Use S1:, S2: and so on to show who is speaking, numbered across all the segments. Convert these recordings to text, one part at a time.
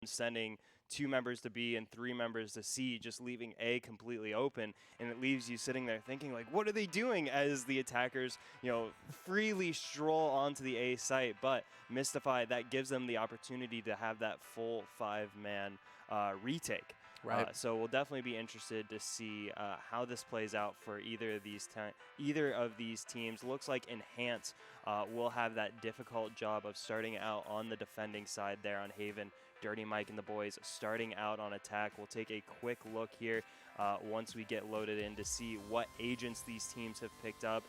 S1: sending 2 members to B and 3 members to C, just leaving A completely open, and it leaves you sitting there thinking, like, what are they doing as the attackers, freely stroll onto the A site. But Mystify, that gives them the opportunity to have that full 5-man retake.
S2: Right.
S1: So we'll definitely be interested to see how this plays out for either of these teams. Looks like Enhance will have that difficult job of starting out on the defending side there on Haven. Dirty Mike and the boys starting out on attack. We'll take a quick look here once we get loaded in to see what agents these teams have picked up.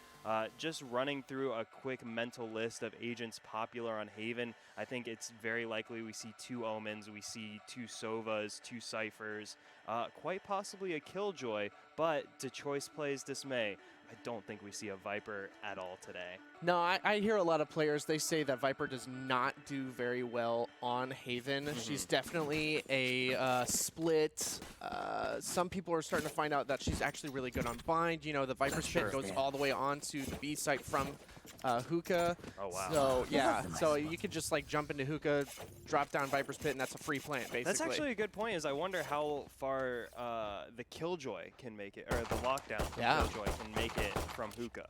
S1: Just running through a quick mental list of agents popular on Haven, I think it's very likely we see 2 Omens, we see 2 Sovas, 2 Cyphers, quite possibly a Killjoy, but to Choice Plays Dismay, I don't think we see a Viper at all today.
S2: No, I hear a lot of players, they say that Viper does not do very well on Haven. She's definitely a split. Some people are starting to find out that she's actually really good on Bind. You know, the Viper's pit goes all the way on to the B site from Hookah.
S1: Oh, wow.
S2: So, yeah, so you could just, like, jump into Hookah, drop down Viper's pit, and that's a free plant, basically.
S1: That's actually a good point, is I wonder how far the Killjoy can make it, or the lockdown from Killjoy can make it from Hookah.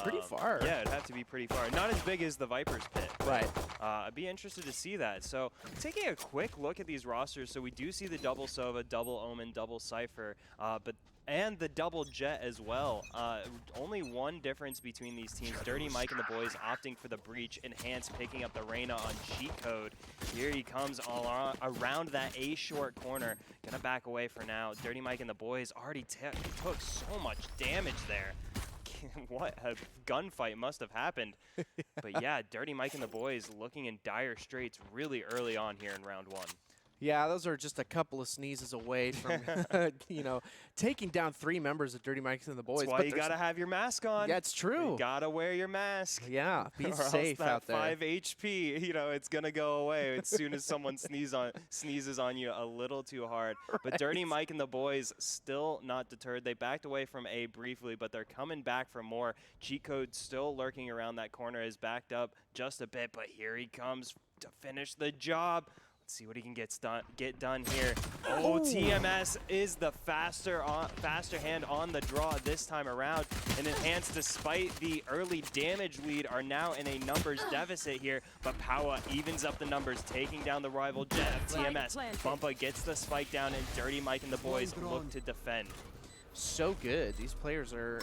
S2: Pretty far.
S1: Yeah, it'd have to be pretty far. Not as big as the Viper's pit.
S2: Right.
S1: I'd be interested to see that. So taking a quick look at these rosters, so we do see the double Sova, double Omen, double Cypher, and the double Jet as well. Only one difference between these teams. Dirty Mike and the boys opting for the Breach. Enhance picking up the Reyna on cheat code. Here he comes all around that A short corner. Gonna back away for now. Dirty Mike and the boys already took so much damage there. What a gunfight must have happened. But yeah, Dirty Mike and the boys looking in dire straits really early on here in round 1.
S2: Yeah, those are just a couple of sneezes away from, taking down 3 members of Dirty Mike and the boys.
S1: That's why you gotta have your mask on.
S2: Yeah, it's true.
S1: You gotta wear your mask.
S2: Yeah, be
S1: or
S2: safe
S1: else that
S2: out there.
S1: 5 HP, it's gonna go away as soon as someone sneezes on you a little too hard.
S2: Right.
S1: But Dirty Mike and the boys still not deterred. They backed away from A briefly, but they're coming back for more. Cheat code still lurking around that corner, is backed up just a bit, but here he comes to finish the job. Let's see what he can get done here. Oh, TMS is the faster hand on the draw this time around. And Enhance, despite the early damage lead, are now in a numbers deficit here. But Powa evens up the numbers, taking down the rival Jet of TMS. Bumpa gets the spike down, and Dirty Mike and the boys look to defend.
S2: So good. These players are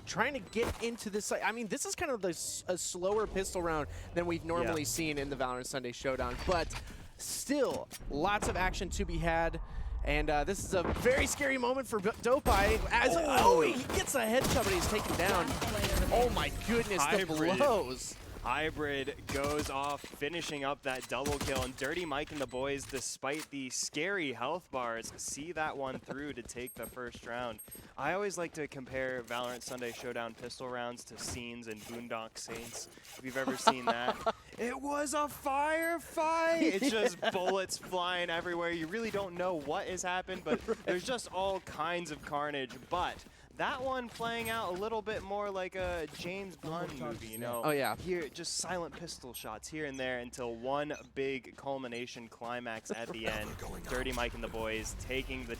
S2: trying to get into this. I mean, this is kind of a slower pistol round than we've normally seen in the Valorant Sunday Showdown. But still, lots of action to be had, and this is a very scary moment for Dopeye. As he gets a headshot, but he's taken down. Oh my goodness, the blows.
S1: Hybrid goes off, finishing up that double kill, and Dirty Mike and the boys, despite the scary health bars, see that one through to take the first round. I always like to compare Valorant Sunday Showdown pistol rounds to scenes in Boondock Saints, if you've ever seen that. It was a firefight! It's just bullets flying everywhere. You really don't know what has happened, but there's just all kinds of carnage. But that one playing out a little bit more like a James Bond movie,
S2: Oh, yeah.
S1: Here, just silent pistol shots here and there until one big culmination climax at the end. Dirty Mike and the boys taking the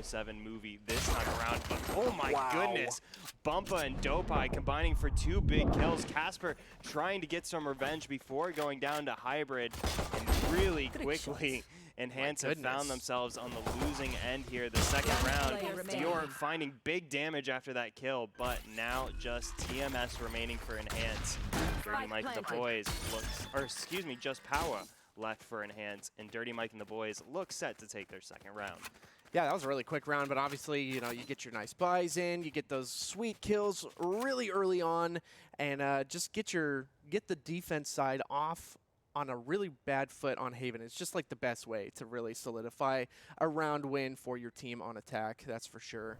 S1: 007 movie this time around. But oh my goodness, Bumpa and Dopeye combining for 2 big kills. Casper trying to get some revenge before going down to Hybrid, and really quickly Enhance have found themselves on the losing end here the second round. Dior finding big damage after that kill, but now just TMS remaining for Enhance. Dirty Mike and the boys just Powa left for Enhance, and Dirty Mike and the boys look set to take their second round.
S2: Yeah, that was a really quick round, but obviously, you get your nice buys in, you get those sweet kills really early on, and just get the defense side off on a really bad foot on Haven. It's just like the best way to really solidify a round win for your team on attack, that's for sure.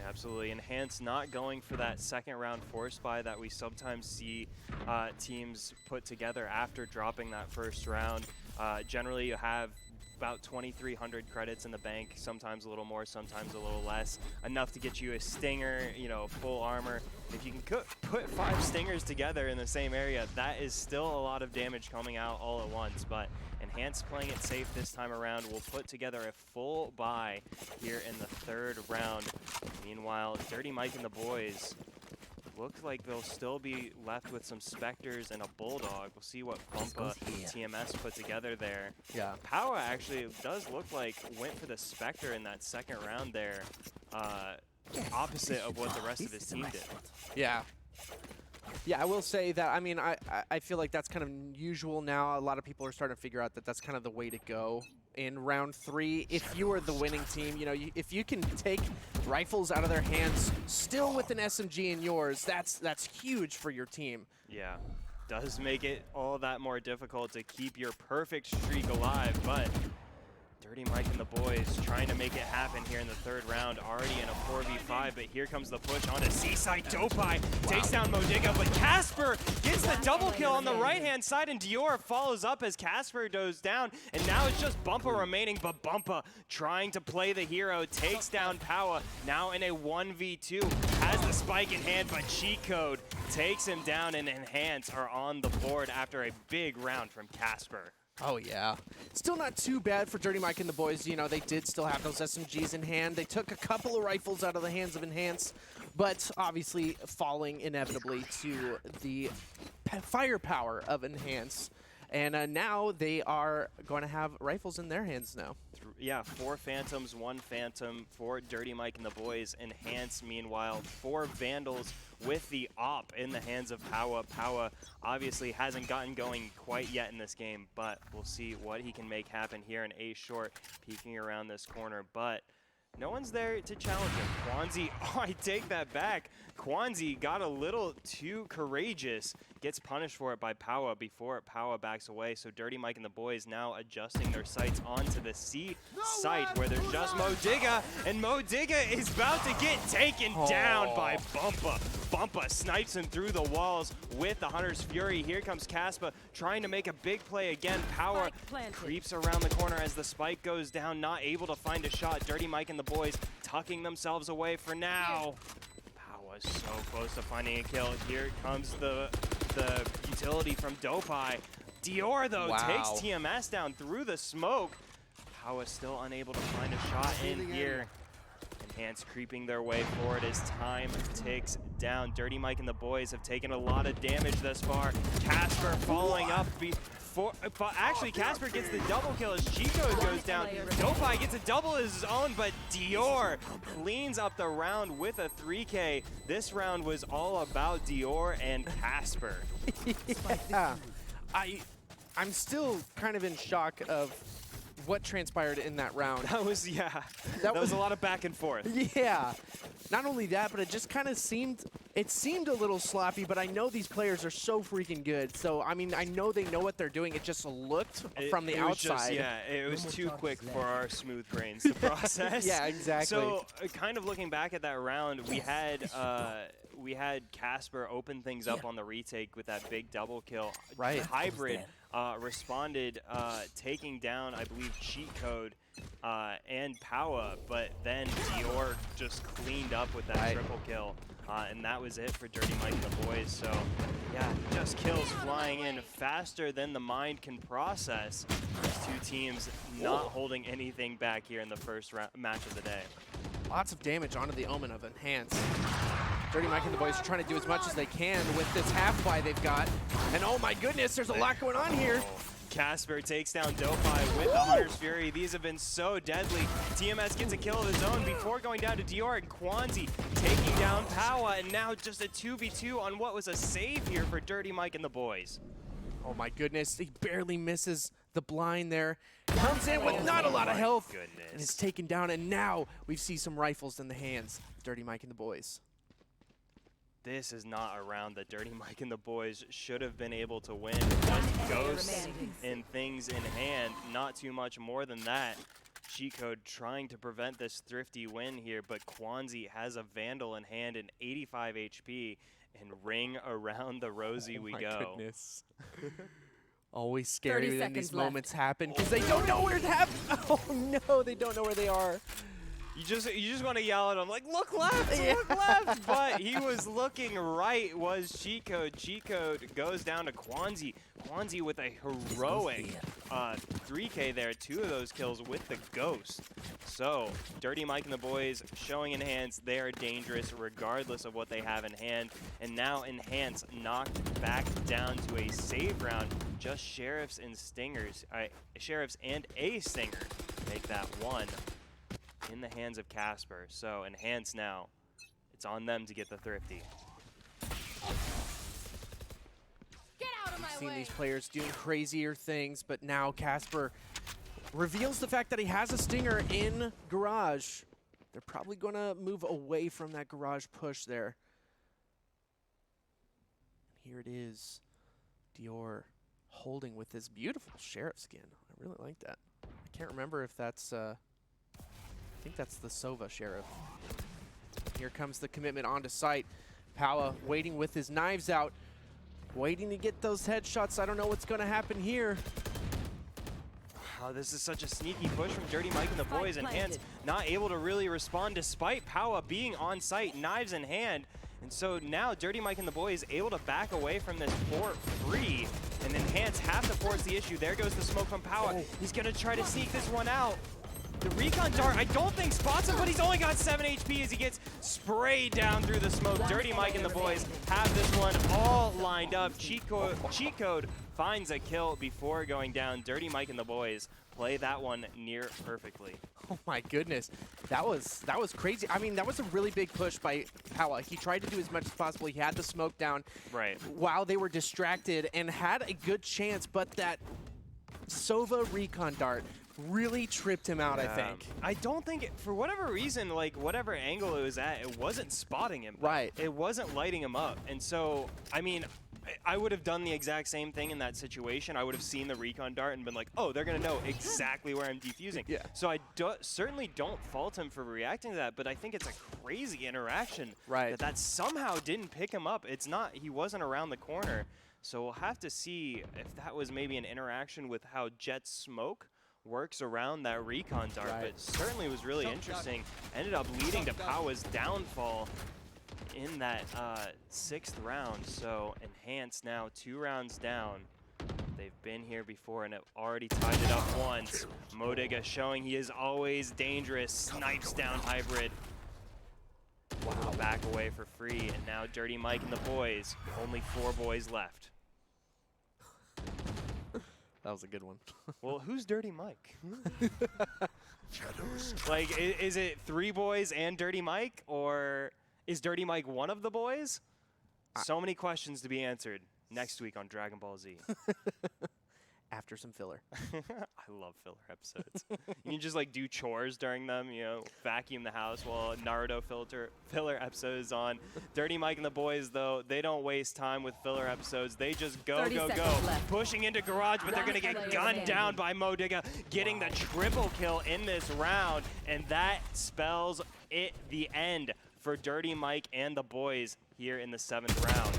S1: Absolutely. Enhance not going for that second round force buy that we sometimes see teams put together after dropping that first round. Generally, you have about 2,300 credits in the bank, sometimes a little more, sometimes a little less, enough to get you a stinger, full armor. If you can put 5 stingers together in the same area, that is still a lot of damage coming out all at once. But Enhance playing it safe this time around will put together a full buy here in the third round. Meanwhile, Dirty Mike and the boys looks like they'll still be left with some Spectres and a Bulldog. We'll see what Bumpa TMS put together there.
S2: Yeah.
S1: Powa actually does look like went for the Spectre in that second round there. Opposite of what the rest of his team did.
S2: Yeah. Yeah, I will say that, I mean, I feel like that's kind of usual now. A lot of people are starting to figure out that that's kind of the way to go in round 3. If you are the winning team, you know, if you can take rifles out of their hands still with an SMG in yours, that's huge for your team.
S1: Yeah, does make it all that more difficult to keep your perfect streak alive, but Dirty Mike and the boys trying to make it happen here in the third round, already in a 4v5, but here comes the push onto Seaside. Dopai takes down Modiga, but Casper gets the double kill on the right-hand side, and Dior follows up as Casper goes down, and now it's just Bumpa remaining, but Bumpa trying to play the hero, takes down Powa, now in a 1v2, has the spike in hand, but Cheat Code takes him down, and Enhance are on the board after a big round from Casper.
S2: Oh, yeah. Still not too bad for Dirty Mike and the boys. You know, they did still have those SMGs in hand. They took a couple of rifles out of the hands of Enhance, but obviously falling inevitably to the firepower of Enhance. And now they are going to have rifles in their hands now.
S1: Yeah, 4 Phantoms, 1 Phantom for Dirty Mike and the boys. Enhance, meanwhile, 4 Vandals with the op in the hands of Powa. Powa obviously hasn't gotten going quite yet in this game, but we'll see what he can make happen here in A short, peeking around this corner. But no one's there to challenge him. Kwanzi, oh, I take that back. Kwanzi got a little too courageous. Gets punished for it by Powa before Powa backs away. So Dirty Mike and the boys now adjusting their sights onto the C site where there's just Modiga. And Modiga is about to get taken down by Bumpa. Bumpa snipes him through the walls with the Hunter's Fury. Here comes Caspa trying to make a big play again. Powa creeps around the corner as the spike goes down, not able to find a shot. Dirty Mike and the boys tucking themselves away for now. Powa's so close to finding a kill. Here comes the utility from Dopai. Dior, though, takes TMS down through the smoke. Powa still unable to find a shot in here. Enhance creeping their way forward as time ticks down. Dirty Mike and the boys have taken a lot of damage thus far. Casper following up before, actually Casper gets the double kill as Chico goes down. Dopai gets a double as his own, but Dior cleans up the round with a 3K. This round was all about Dior and Casper.
S2: Yeah. I'm still kind of in shock of what transpired in that round.
S1: That was, yeah, that was a lot of back and forth.
S2: Yeah. Not only that, but it just kind of seemed a little sloppy, but I know these players are so freaking good. So, I mean, I know they know what they're doing. It just looked from the outside.
S1: Yeah, it was too quick for our smooth brains to process.
S2: Yeah, exactly.
S1: So, kind of looking back at that round, we had Casper open things up on the retake with that big double kill.
S2: Right.
S1: Hybrid responded, taking down, I believe, Cheat Code and Powa, but then Dior just cleaned up with that triple kill. And that was it for Dirty Mike and the boys. So, yeah, just kills flying in faster than the mind can process. These two teams not holding anything back here in the first match of the day.
S2: Lots of damage onto the Omen of Enhance. Dirty Mike and the boys are trying to do as much as they can with this half-buy they've got. And oh my goodness, there's a lot going on here.
S1: Casper takes down Dopai with the Hunter's Fury. These have been so deadly. TMS gets a kill of his own before going down to Dior, and Kwanzi taking down Powa, and now just a 2v2 on what was a save here for Dirty Mike and the boys.
S2: Oh my goodness, he barely misses the blind there. Comes in with not a lot of health and is taken down, and now we see some rifles in the hands of Dirty Mike and the boys.
S1: This is not a round that Dirty Mike and the boys should have been able to win. Just ghosts and things in hand, not too much more than that. Cheat Code trying to prevent this thrifty win here, but Kwanzi has a Vandal in hand and 85 HP, and ring around the rosy we go.
S2: Oh my goodness. Always scary when these moments happen because they don't know where it happened. Oh no, they don't know where they are.
S1: You just want to yell at him like, look left, look left. But he was looking right. Was Cheat Code. Cheat Code goes down to Kwanzi. Kwanzi with a heroic 3K there. 2 of those kills with the Ghost. So Dirty Mike and the boys showing Enhance they are dangerous regardless of what they have in hand. And now Enhance knocked back down to a save round. Just Sheriffs and Stingers. Sheriffs and a Stinger make that one in the hands of Casper. So Enhance now, it's on them to get the thrifty.
S3: Get out of my
S2: We've seen
S3: way.
S2: these players doing crazier things, but now Casper reveals the fact that he has a Stinger in Garage. They're probably going to move away from that Garage push there. And here it is, Dior holding with this beautiful Sheriff skin. I really like that. I can't remember if that's I think that's the Sova Sheriff. Here comes the commitment onto site. Powa waiting with his knives out, waiting to get those headshots. I don't know what's going to happen here.
S1: Oh, this is such a sneaky push from Dirty Mike and the boys. Enhance not able to really respond despite Powa being on site, knives in hand. And so now Dirty Mike and the boys able to back away from this fort free. And Enhance have to force the issue. There goes the smoke from Powa. He's going to try to sneak this one out. The recon dart, I don't think spots him, but he's only got 7 HP as he gets sprayed down through the smoke. Dirty Mike and the boys have this one all lined up. Cheat Code finds a kill before going down. Dirty Mike and the boys play that one near perfectly.
S2: Oh my goodness, that was crazy. I mean, that was a really big push by Powa. He tried to do as much as possible. He had the smoke down while they were distracted and had a good chance, but that Sova recon dart really tripped him out, I think.
S1: I don't think, for whatever reason, like whatever angle it was at, it wasn't spotting him.
S2: Right.
S1: It wasn't lighting him up. And so, I mean, I would have done the exact same thing in that situation. I would have seen the recon dart and been like, oh, they're going to know exactly where I'm defusing.
S2: Yeah.
S1: So I certainly don't fault him for reacting to that, but I think it's a crazy interaction.
S2: Right.
S1: That somehow didn't pick him up. It's not, he wasn't around the corner. So we'll have to see if that was maybe an interaction with how Jet's smoke works around that recon dart, but certainly was really interesting. Ended up leading to Powa's downfall in that 6th round. So Enhance now 2 rounds down. They've been here before and have already tied it up once. Modiga showing he is always dangerous. Snipes down Hybrid. Wow, back away for free. And now Dirty Mike and the boys. Only 4 boys left.
S2: That was a good one.
S1: Well, who's Dirty Mike? Like, is it 3 boys and Dirty Mike? Or is Dirty Mike one of the boys? So many questions to be answered next week on Dragon Ball Z.
S2: After some filler.
S1: I love filler episodes. You can just like do chores during them, you know, vacuum the house while Naruto filler episode is on. Dirty Mike and the boys, though, they don't waste time with filler episodes. They just go. Pushing into Garage, but they're going to get gunned down by Modiga, getting the triple kill in this round. And that spells it the end for Dirty Mike and the boys here in the 7th round.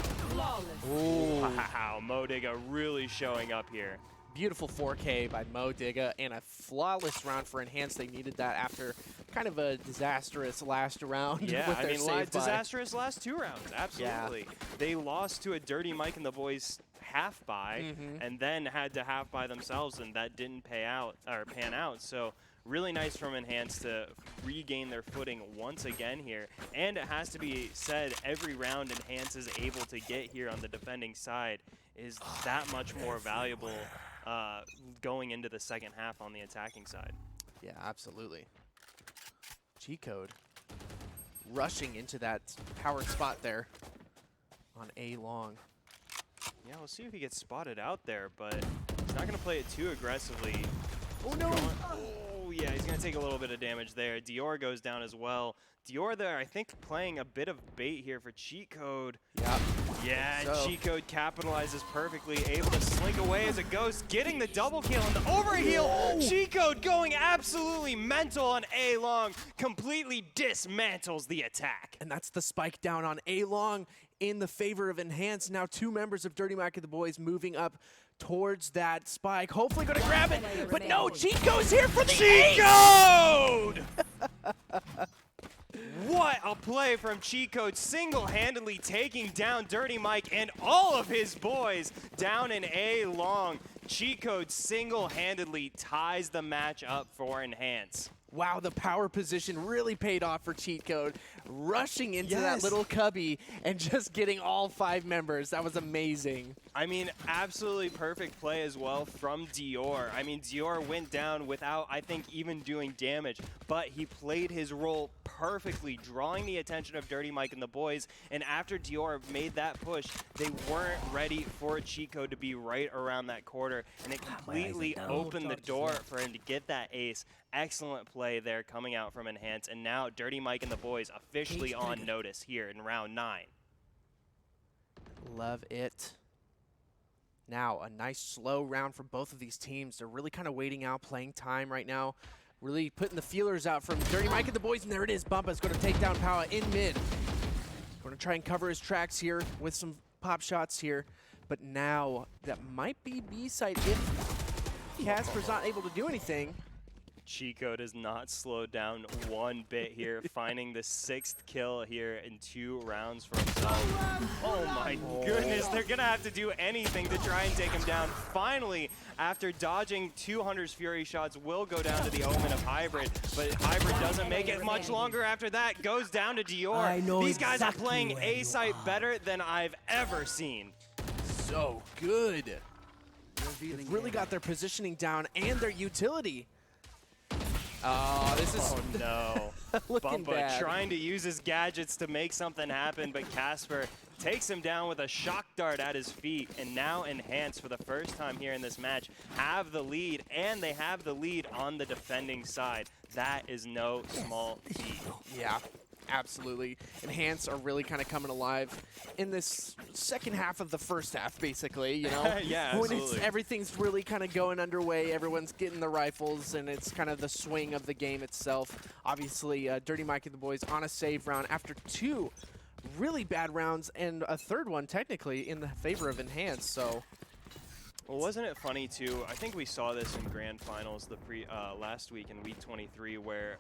S1: Ooh. Wow, Modiga really showing up here.
S2: Beautiful 4K by Modiga and a flawless round for Enhance. They needed that after kind of a disastrous last round.
S1: Yeah,
S2: with
S1: I
S2: their
S1: mean, disastrous last 2 rounds. Absolutely. Yeah. They lost to a Dirty Mike and the boys half buy, and then had to half buy themselves, and that didn't pan out. So really nice from Enhance to regain their footing once again here. And it has to be said, every round Enhance is able to get here on the defending side is that much more valuable going into the 2nd half on the attacking side.
S2: Yeah, absolutely. G-Code rushing into that powered spot there on A long.
S1: Yeah, we'll see if he gets spotted out there, but he's not going to play it too aggressively.
S2: Oh, no!
S1: Oh, yeah, he's going to take a little bit of damage there. Dior goes down as well. Dior there, I think, playing a bit of bait here for Cheat Code.
S2: Yep.
S1: Yeah, and Cheat Code capitalizes perfectly, able to slink away as a ghost, getting the double kill and the overheal. Cheat Code going absolutely mental on A long, completely dismantles the attack.
S2: And that's the spike down on A long in the favor of Enhance. Now 2 members of Dirty Mike and the boys moving up towards that spike. Hopefully going to grab it, but no, Cheat Code's here for the
S1: Cheat
S2: ace!
S1: Code! What a play from Cheat Code, single-handedly taking down Dirty Mike and all of his boys down in A long. Cheat Code single-handedly ties the match up for Enhance.
S2: Wow, the power position really paid off for Cheat Code, rushing into that little cubby and just getting all 5 members. That was amazing.
S1: I mean, absolutely perfect play as well from Dior. I mean, Dior went down without, I think, even doing damage, but he played his role perfectly, drawing the attention of Dirty Mike and the boys. And after Dior made that push, they weren't ready for Cheat Code to be right around that quarter, and it completely opened the door for him to get that ace. Excellent play there coming out from Enhance, and now Dirty Mike and the boys officially on notice here in round 9.
S2: Love it. Now, a nice slow round for both of these teams. They're really kind of waiting out, playing time right now. Really putting the feelers out from Dirty Mike and the boys, and there it is. Bumpa's going to take down Power in mid. Going to try and cover his tracks here with some pop shots here. But now, that might be B-side if Casper's not able to do anything.
S1: Cheat Code has not slowed down one bit here, finding the 6th kill here in 2 rounds for himself. Oh my goodness, they're gonna have to do anything to try and take him down. Finally, after dodging 200's Fury shots, will go down to the Omen of Hybrid, but Hybrid doesn't make it much longer after that, goes down to Dior. These guys are playing A-site better than I've ever seen.
S2: So good. They've really got their positioning down and their utility. Oh, this is
S1: no.
S2: looking
S1: Bumpa
S2: bad.
S1: Trying to use his gadgets to make something happen, but Casper takes him down with a shock dart at his feet, and now Enhance for the first time here in this match have the lead, and they have the lead on the defending side. That is no small feat.
S2: Yeah, absolutely. Enhance are really kind of coming alive in this second half of the first half, basically, you know?
S1: Yeah,
S2: when
S1: absolutely.
S2: everything's really kind of going underway, everyone's getting the rifles, and it's kind of the swing of the game itself. Obviously, Dirty Mike and the boys on a save round after 2 really bad rounds, and a 3rd one, technically, in the favor of Enhance, so...
S1: Well, wasn't it funny, too? I think we saw this in Grand Finals last week in Week 23, where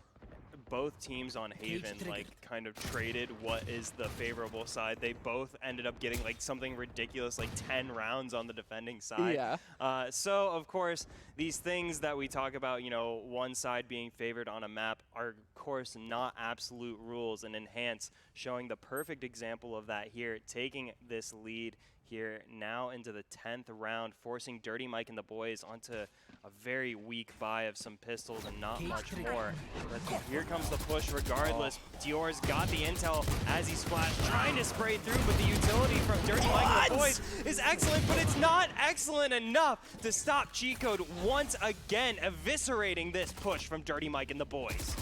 S1: both teams on Haven kind of traded what is the favorable side. They both ended up getting like something ridiculous, like 10 rounds on the defending side.
S2: Yeah.
S1: So of course these things that we talk about, you know, one side being favored on a map are of course not absolute rules, and Enhance showing the perfect example of that here, taking this lead here now into the 10th round, forcing Dirty Mike and the boys onto a very weak buy of some pistols and not much more. But here comes the push regardless. Dior's got the intel as he splashed, trying to spray through, but the utility from Dirty Mike and the boys is excellent, but it's not excellent enough to stop Cheat Code once again, eviscerating this push from Dirty Mike and the boys.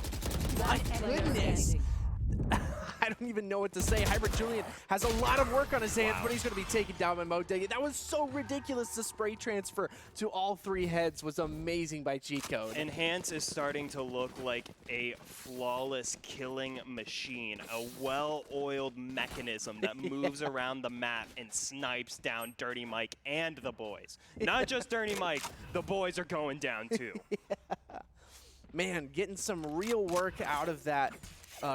S2: My goodness. I don't even know what to say. Hybrid Julian has a lot of work on his hands, but he's going to be taken down by Modeg. That was so ridiculous. The spray transfer to all 3 heads was amazing by Cheat Code.
S1: Enhance is starting to look like a flawless killing machine, a well-oiled mechanism that moves around the map and snipes down Dirty Mike and the boys. Not just Dirty Mike, the boys are going down too.
S2: Yeah. Man, getting some real work out of that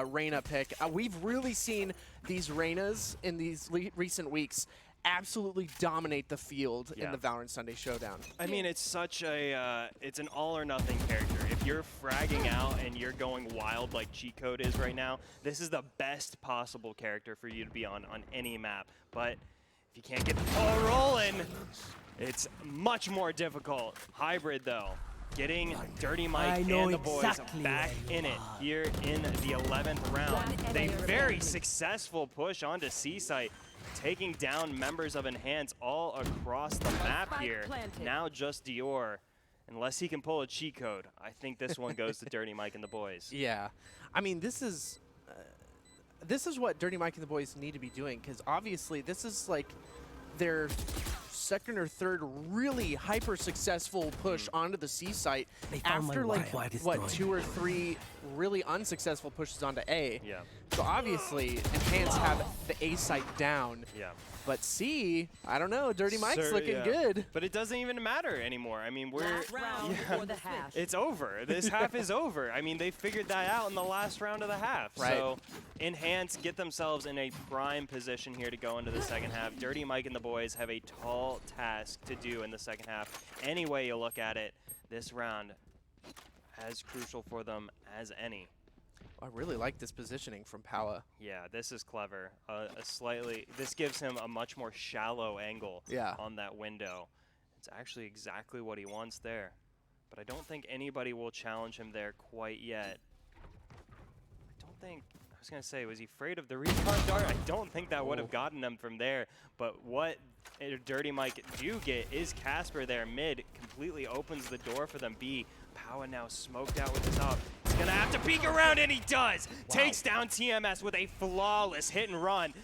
S2: Reyna pick. We've really seen these Reynas in these recent weeks absolutely dominate the field in the Valorant Sunday Showdown.
S1: I mean, it's such a, it's an all or nothing character. If you're fragging out and you're going wild like Cheat Code is right now, this is the best possible character for you to be on any map. But if you can't get the ball rolling, it's much more difficult. Hybrid though, getting Dirty Mike and the boys back in it here in the 11th round. A very successful push onto C-Site, taking down members of Enhance all across the map here. Now just Dior. Unless he can pull a cheat code, I think this one goes to Dirty Mike and the boys.
S2: Yeah. I mean, this is what Dirty Mike and the boys need to be doing, because obviously this is like their second or third really hyper successful push onto the C site after like what 2 or 3 really unsuccessful pushes onto A.
S1: Yeah.
S2: So obviously Enhance have the A site down.
S1: Yeah.
S2: But C, I don't know. Dirty Mike's looking
S1: yeah.
S2: good.
S1: But it doesn't even matter anymore. I mean,
S3: Last round before the hash.
S1: it's over. This half is over. I mean, they figured that out in the last round of the half.
S2: Right.
S1: So Enhance get themselves in a prime position here to go into the second half. Dirty Mike and the boys have a tall task to do in the second half. Any way you look at it, this round as crucial for them as any.
S2: I really like this positioning from Powa.
S1: Yeah, this is clever. This gives him a much more shallow angle on that window. It's actually exactly what he wants there. But I don't think anybody will challenge him there quite yet. I was going to say, was he afraid of the recon dart? I don't think that would have gotten him from there. But what Dirty Mike do get is Casper there mid. Completely opens the door for them. B, Powa now smoked out with his up. He's going to have to peek around, and he does. Takes down TMS with a flawless hit and run.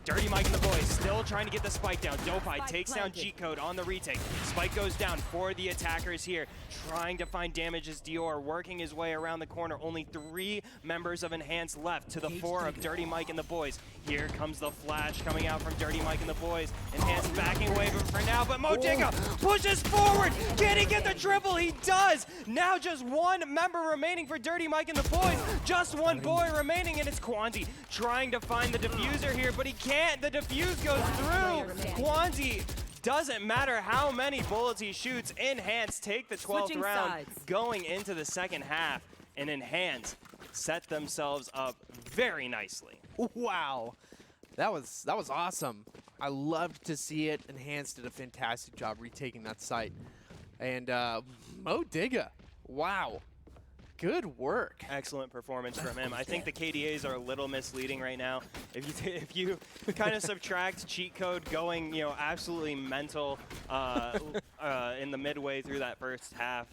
S1: Dirty Mike and the boys still trying to get the spike down. Dopeye takes down G-Code on the retake. Spike goes down for the attackers here. Trying to find damage as Dior working his way around the corner. Only 3 members of Enhance left to the 4 of Dirty Mike and the boys. Here comes the flash coming out from Dirty Mike and the boys. Enhance backing away for now, but Modiga pushes forward. Can he get the triple? He does. Now just 1 member remaining for Dirty Mike and the boys. Just 1 boy remaining, and it's Kwanzi trying to find the diffuser here, but he can't. The diffuse goes through. Kwanzi, doesn't matter how many bullets he shoots. Enhance take the 12th round going into the second half, and Enhance set themselves up very nicely.
S2: Wow, that was awesome. I loved to see it. Enhance did a fantastic job retaking that site, and Modiga, wow. Good work.
S1: Excellent performance from him. I think the KDAs are a little misleading right now. If you kind of subtract cheat code going, absolutely mental in the midway through that first half,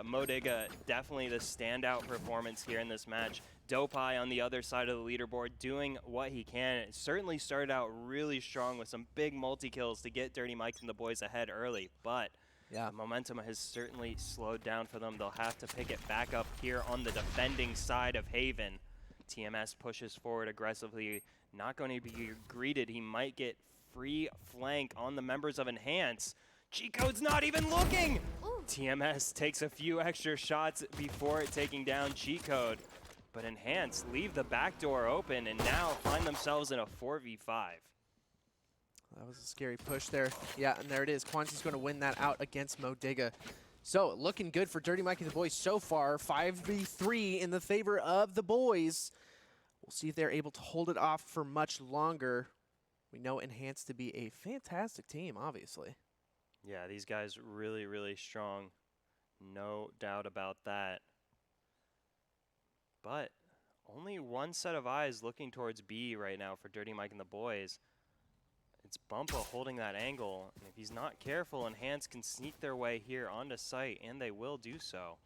S1: Modiga definitely the standout performance here in this match. Dopeye on the other side of the leaderboard doing what he can. It certainly started out really strong with some big multi-kills to get Dirty Mike and the boys ahead early, but the momentum has certainly slowed down for them. They'll have to pick it back up here on the defending side of Haven. TMS pushes forward aggressively. Not going to be greeted. He might get free flank on the members of Enhance. G-Code's not even looking!
S3: Ooh.
S1: TMS takes a few extra shots before it taking down G-Code. But Enhance leave the back door open and now find themselves in a 4v5.
S2: That was a scary push there. Yeah, and there it is. Kwanzi's going to win that out against Modiga. So, looking good for Dirty Mike and the boys so far. 5v3 in the favor of the boys. We'll see if they're able to hold it off for much longer. We know Enhance to be a fantastic team, obviously.
S1: Yeah, these guys really, really strong. No doubt about that. But only 1 set of eyes looking towards B right now for Dirty Mike and the boys. It's Bumpa holding that angle, and if he's not careful, Enhance can sneak their way here onto site, and they will do so.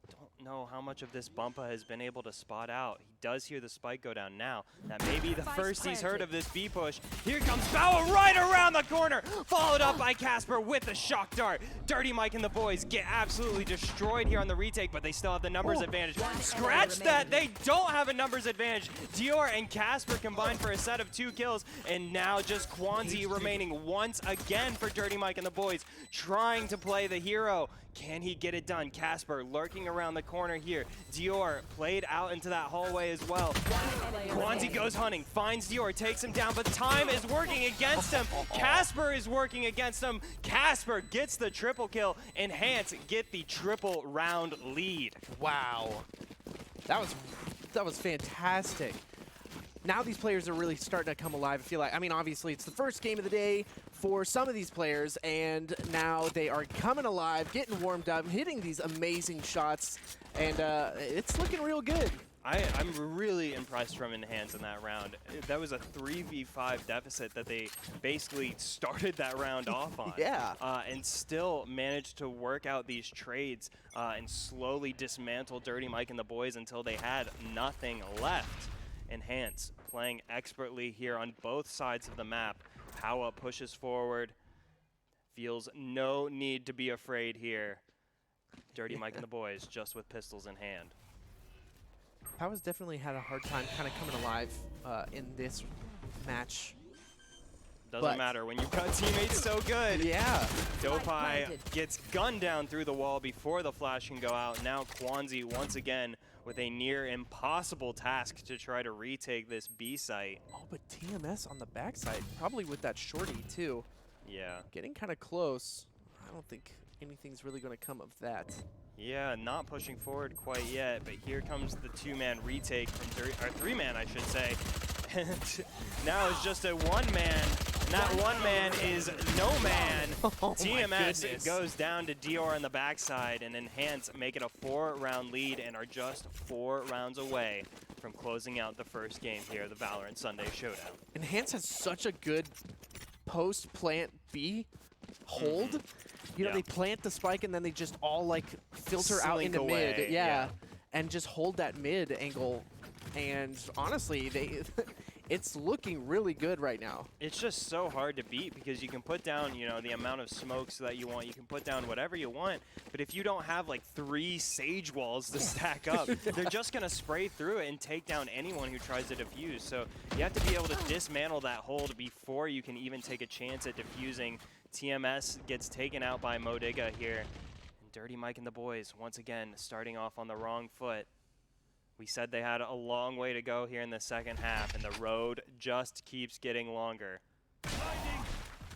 S1: Don't know how much of this Bumpa has been able to spot out. He does hear the spike go down now. That may be the first he's heard of this B push. Here comes Bowa right around the corner, followed up by Casper with the shock dart. Dirty Mike and the boys get absolutely destroyed here on the retake, but they still have the numbers advantage. Scratch that, they don't have a numbers advantage. Dior and Casper combined for a set of 2 kills, and now just Kwanzi remaining once again for Dirty Mike and the boys, trying to play the hero. Can he get it done? Casper lurking around the corner here. Dior played out into that hallway as well. Kwanzi goes hunting, finds Dior, takes him down, but time is working against him. Casper is working against him. Casper gets the triple kill. Enhance get the triple round lead.
S2: Wow. That was fantastic. Now these players are really starting to come alive. I feel like, obviously it's the first game of the day for some of these players, and now they are coming alive, getting warmed up, hitting these amazing shots, and it's looking real good.
S1: I'm really impressed from Enhance in that round. That was a 3v5 deficit that they basically started that round off on.
S2: Yeah.
S1: And still managed to work out these trades and slowly dismantle Dirty Mike and the boys until they had nothing left. Enhance playing expertly here on both sides of the map. Powa pushes forward, feels no need to be afraid here. Dirty Mike and the boys just with pistols in hand.
S2: Powa's definitely had a hard time kind of coming alive in this match.
S1: Doesn't matter when you've got teammates so good.
S2: Yeah.
S1: Dopai gets gunned down through the wall before the flash can go out. Now Kwanzi once again with a near impossible task to try to retake this B site.
S2: Oh, but TMS on the backside, probably with that shorty too.
S1: Yeah.
S2: Getting kind of close. I don't think anything's really going to come of that.
S1: Yeah, not pushing forward quite yet, but here comes the two-man retake from or three-man, I should say. And now it's just a one-man. And that one man is no man.
S2: Oh
S1: TMS goes down to Dior on the backside, and Enhance make it a 4-round lead and are just 4 rounds away from closing out the first game here of the Valorant Sunday Showdown.
S2: Enhance has such a good post-plant B hold. You know, they plant the spike and then they just all like filter out into
S1: away,
S2: mid. Yeah. And just hold that mid angle. And honestly, it's looking really good right now.
S1: It's just so hard to beat because you can put down, you know, the amount of smokes that you want. You can put down whatever you want. But if you don't have like 3 sage walls to stack up, they're just going to spray through it and take down anyone who tries to defuse. So you have to be able to dismantle that hold before you can even take a chance at defusing. TMS gets taken out by Modiga here. And Dirty Mike and the boys, once again, starting off on the wrong foot. We said they had a long way to go here in the second half, and the road just keeps getting longer.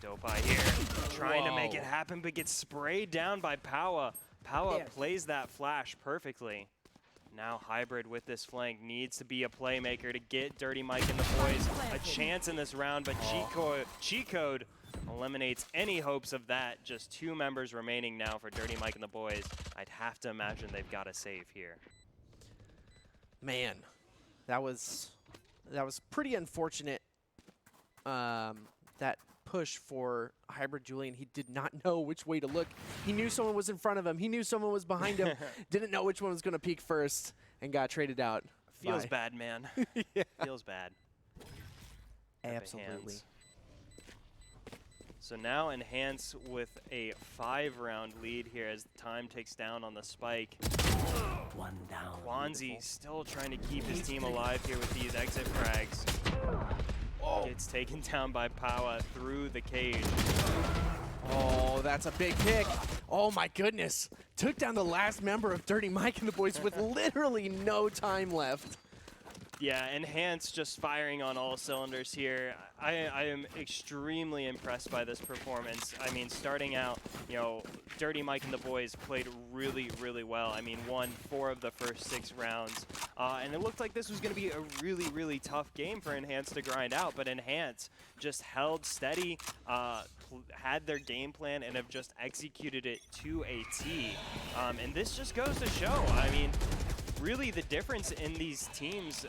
S1: Dopai here, trying to make it happen, but gets sprayed down by Powa. Powa plays that flash perfectly. Now Hybrid with this flank needs to be a playmaker to get Dirty Mike and the boys a chance in this round, but Cheat Code eliminates any hopes of that. Just 2 members remaining now for Dirty Mike and the boys. I'd have to imagine they've got a save here.
S2: Man, that was pretty unfortunate. That push for Hybrid Julian, he did not know which way to look. He knew someone was in front of him. He knew someone was behind him. Didn't know which one was going to peek first and got traded out.
S1: Feels bad, man.
S2: Yeah.
S1: Feels bad.
S2: Absolutely.
S1: So now Enhance with a 5-round lead here as time ticks down on the spike.
S3: One down.
S1: Kwanzi still trying to keep his team alive here with these exit frags. Gets taken down by Powa through the cage.
S2: Oh, that's a big pick. Oh my goodness. Took down the last member of Dirty Mike and the boys with literally no time left.
S1: Yeah, Enhance just firing on all cylinders here. I am extremely impressed by this performance. I mean, starting out, you know, Dirty Mike and the boys played really, really well. I mean, won 4 of the first 6 rounds. And it looked like this was going to be a really, really tough game for Enhance to grind out. But Enhance just held steady, had their game plan, and have just executed it to a T. And this just goes to show, I mean, really the difference in these teams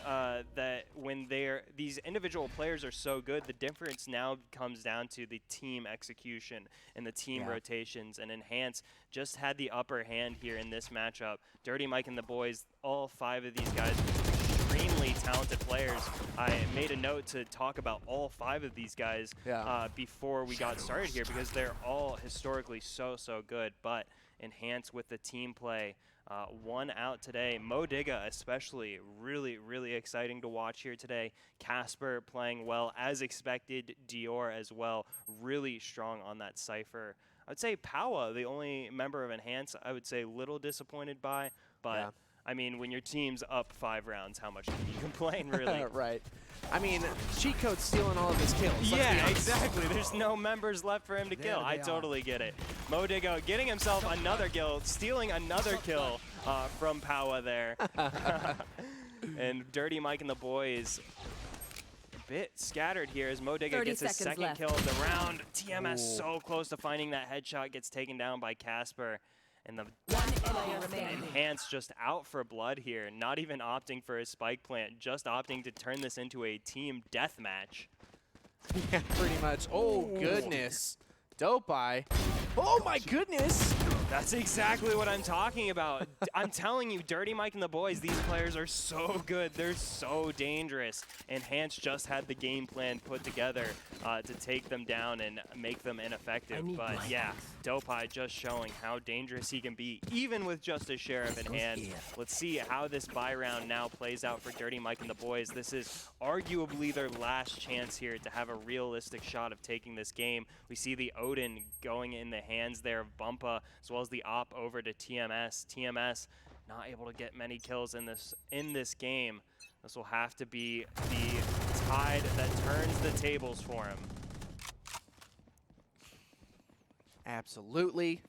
S1: that when these individual players are so good, the difference now comes down to the team execution and the team rotations, and Enhance just had the upper hand here in this matchup. Dirty Mike and the boys, all 5 of these guys extremely talented players. I made a note to talk about all 5 of these guys before we got started here because they're all historically so good, but Enhance with the team play. 1 out today. Modiga especially really, really exciting to watch here today. Casper playing well as expected. Dior as well. Really strong on that Cypher. I would say Powa, the only member of Enhance, I would say little disappointed by. But, I mean, when your team's up 5 rounds, how much can you complain, really?
S2: Right. I mean, Cheat Code's stealing all of his kills.
S1: Yeah, exactly. There's no members left for him to kill. I totally get it. Modiga getting himself another kill, stealing another kill from Powa there. And Dirty Mike and the boys a bit scattered here as Modiga gets his second kill of the round. TMS so close to finding that headshot, gets taken down by Casper. And the Enhance just out for blood here, not even opting for his spike plant, just opting to turn this into a team deathmatch.
S2: Yeah, pretty much. Oh, goodness. Dopai. Oh, my goodness.
S1: That's exactly what I'm talking about. I'm telling you, Dirty Mike and the boys, these players are so good. They're so dangerous. Enhanced just had the game plan put together to take them down and make them ineffective. But yeah, Dopeye just showing how dangerous he can be, even with just a Sheriff in hand. Let's see how this buy round now plays out for Dirty Mike and the boys. This is arguably their last chance here to have a realistic shot of taking this game. We see the Odin going in the hands there of Bumpa, as well as the op over to TMS. TMS not able to get many kills in this game. This will have to be the tide that turns the tables for him.
S2: Absolutely.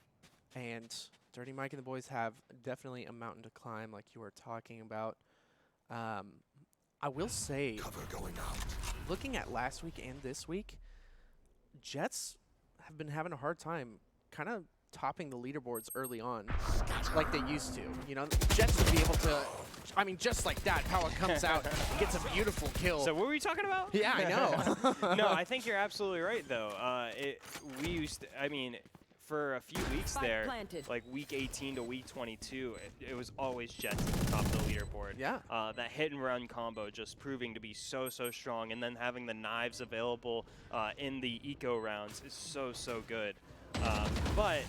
S2: And Dirty Mike and the boys have definitely a mountain to climb, like you were talking about. I will say, looking at last week and this week, Jets have been having a hard time kind of topping the leaderboards early on like they used to. You know, Jets would be able to, I mean, just like that, Power comes out, gets a beautiful kill.
S1: So what were we talking about?
S2: Yeah, I know.
S1: No, I think you're absolutely right, though. We used to, I mean, for a few weeks there, like week 18 to week 22, it was always Jets at the top of the leaderboard.
S2: Yeah.
S1: That hit and run combo just proving to be so strong, and then having the knives available in the eco rounds is so good. But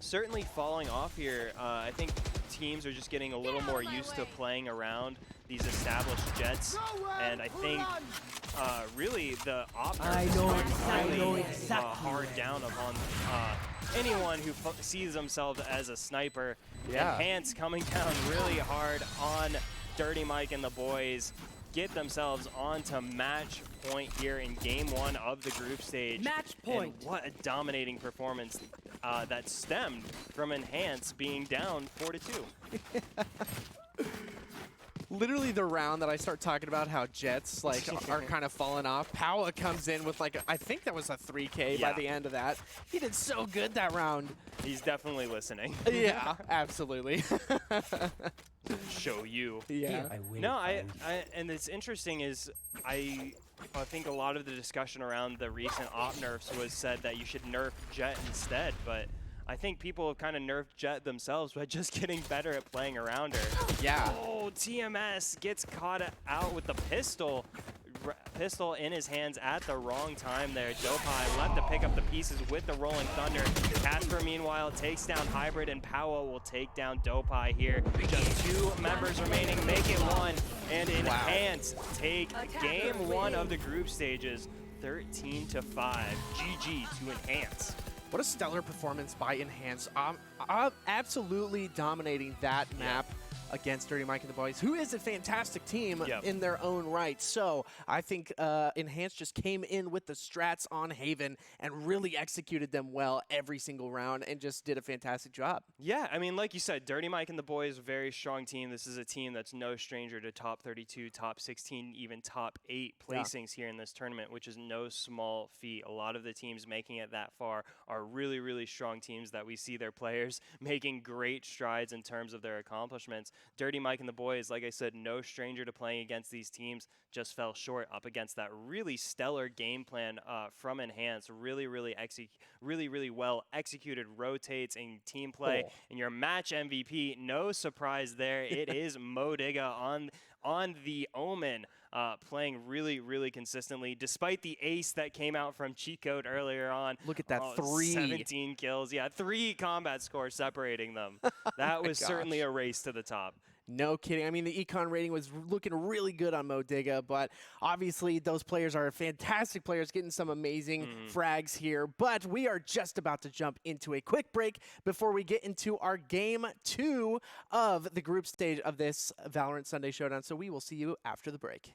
S1: certainly falling off here, I think teams are just getting a little more used to playing around these established Jets, and I think really the op really hard down upon anyone who sees themselves as a sniper.
S2: Yeah.
S1: Enhance coming down really hard on Dirty Mike and the boys. Get themselves onto match point here in game 1 of the group stage.
S3: Match point.
S1: And what a dominating performance that stemmed from Enhance being down 4-2.
S2: Literally the round that I start talking about how Jets like are kind of falling off. Powa comes in with like I think that was a 3K by the end of that. He did so good that round.
S1: He's definitely listening.
S2: Yeah, absolutely.
S1: Show you.
S2: Yeah.
S1: No, and it's interesting is I think a lot of the discussion around the recent op nerfs was said that you should nerf Jet instead, but I think people have kind of nerfed Jet themselves by just getting better at playing around her.
S2: Yeah.
S1: Oh, TMS gets caught out with the pistol. Pistol in his hands at the wrong time there. Dopeye left to pick up the pieces with the Rolling Thunder. Casper, meanwhile, takes down Hybrid, and Powa will take down Dopeye here. Just 2 members remaining, make it 1, and Enhance take game 1 of the group stages, 13-5. GG to Enhance.
S2: What a stellar performance by Enhance. Absolutely dominating that map against Dirty Mike and the boys, who is a fantastic team in their own right. So I think Enhance just came in with the strats on Haven and really executed them well every single round and just did a fantastic job.
S1: Yeah, I mean, like you said, Dirty Mike and the boys, very strong team. This is a team that's no stranger to top 32, top 16, even top 8 placings here in this tournament, which is no small feat. A lot of the teams making it that far are really strong teams that we see their players making great strides in terms of their accomplishments. Dirty Mike and the boys, like I said, no stranger to playing against these teams, just fell short up against that really stellar game plan from Enhance. Really well executed rotates and team play. And your match MVP, no surprise there. It is Modiga on the Omen, playing really consistently, despite the ace that came out from Cheat Code earlier on.
S2: Look at that,
S1: 17 kills. Yeah, 3 combat scores separating them. That was certainly a race to the top.
S2: No kidding. I mean, the econ rating was looking really good on Modiga, but obviously those players are fantastic players getting some amazing frags here. But we are just about to jump into a quick break before we get into our game 2 of the group stage of this Valorant Sunday Showdown. So we will see you after the break.